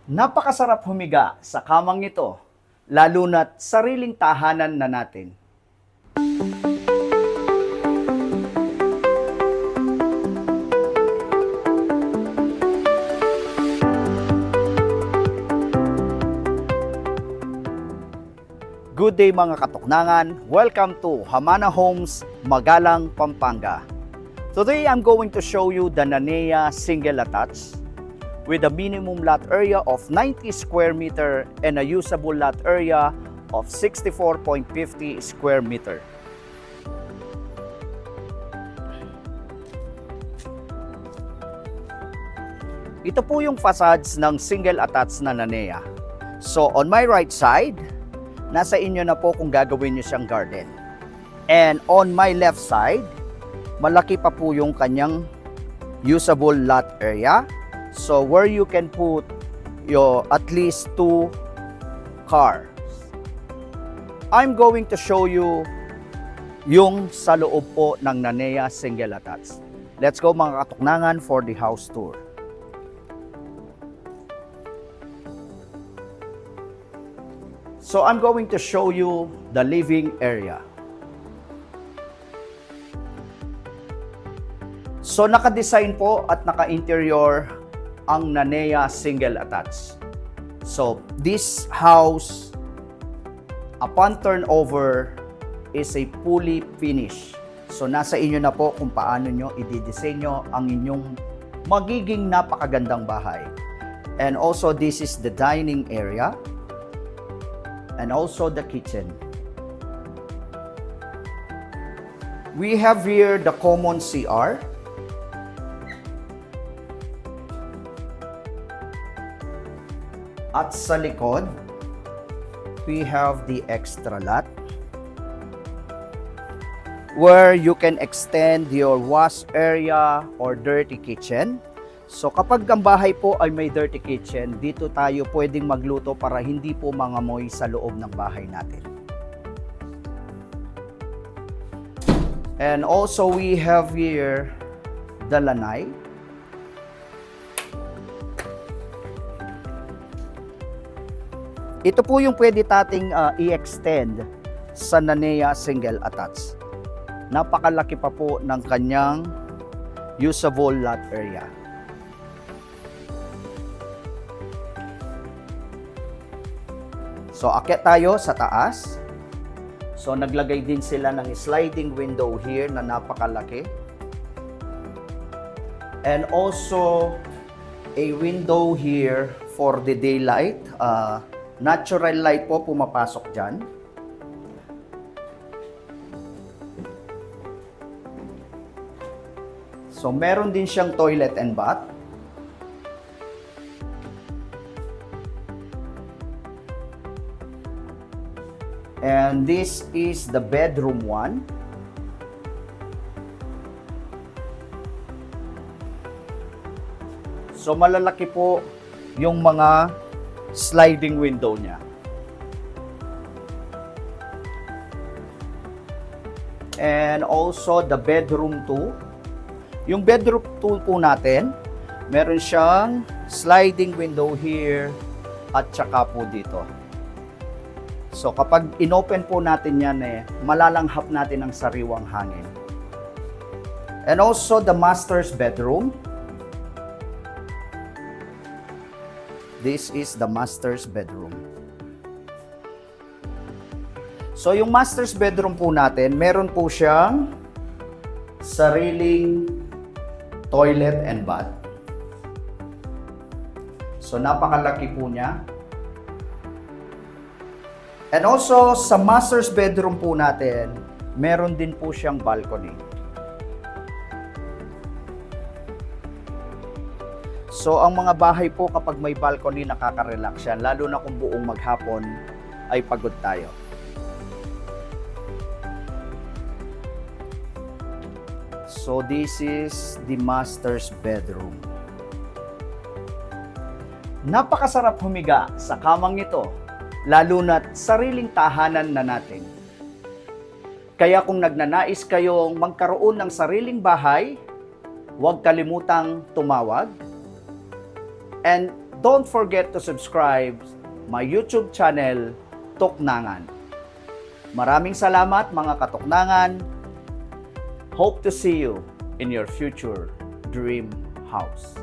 Napakasarap humiga sa kamang ito, lalo na't sariling tahanan na natin. Good day mga katuknangan! Welcome to Hamana Homes, Magalang, Pampanga. Today I'm going to show you the Nanea single attached with a minimum lot area of 90 square meter and a usable lot area of 64.50 square meter. Ito po yung facades ng single attached na Nanea. So on my right side, nasa inyo na po kung gagawin nyo siyang garden. And on my left side, malaki pa po yung kanyang usable lot area. So where you can put your at least 2 cars. I'm going to show you yung sa loob po ng Nanea single attached. Let's go mga katuknangan for the house tour. So I'm going to show you the living area. So naka-design po at naka-interior ang Nanea single attached. So this house, upon turnover, is a fully finished. So nasa inyo na po kung paano nyo i-disenyo ang inyong magiging napakagandang bahay. And also this is the dining area. And also the kitchen. We have here the common CR. At sa likod, we have the extra lot where you can extend your wash area or dirty kitchen. So kapag ang bahay po ay may dirty kitchen, dito tayo pwedeng magluto para hindi po mangamoy sa loob ng bahay natin. And also we have here the lanai. Ito po yung pwede nating i-extend sa Nanea single attached. Napakalaki pa po ng kanyang usable lot area. So akyat tayo sa taas. So naglagay din sila ng sliding window here na napakalaki. And also a window here for the daylight. Natural light po pumapasok dyan. So meron din siyang toilet and bath. And this is the bedroom 1. So malalaki po yung mga sliding window niya. And also the bedroom 2. Yung bedroom 2 po natin, meron siyang sliding window here at saka po dito. So kapag inopen po natin yan, malalanghap natin ang sariwang hangin. And also the master's bedroom. This is the master's bedroom. So yung master's bedroom po natin, meron po siyang sariling toilet and bath. So napakalaki po niya. And also, sa master's bedroom po natin, meron din po siyang balcony. So, ang mga bahay po kapag may balcony, nakaka-relax yan. Lalo na kung buong maghapon ay pagod tayo. So, this is the master's bedroom. Napakasarap humiga sa kamang ito, lalo na't sariling tahanan na natin. Kaya kung nagnanais kayong magkaroon ng sariling bahay, huwag kalimutang tumawag. And don't forget to subscribe my YouTube channel, Tuknangan. Maraming salamat mga katuknangan. Hope to see you in your future dream house.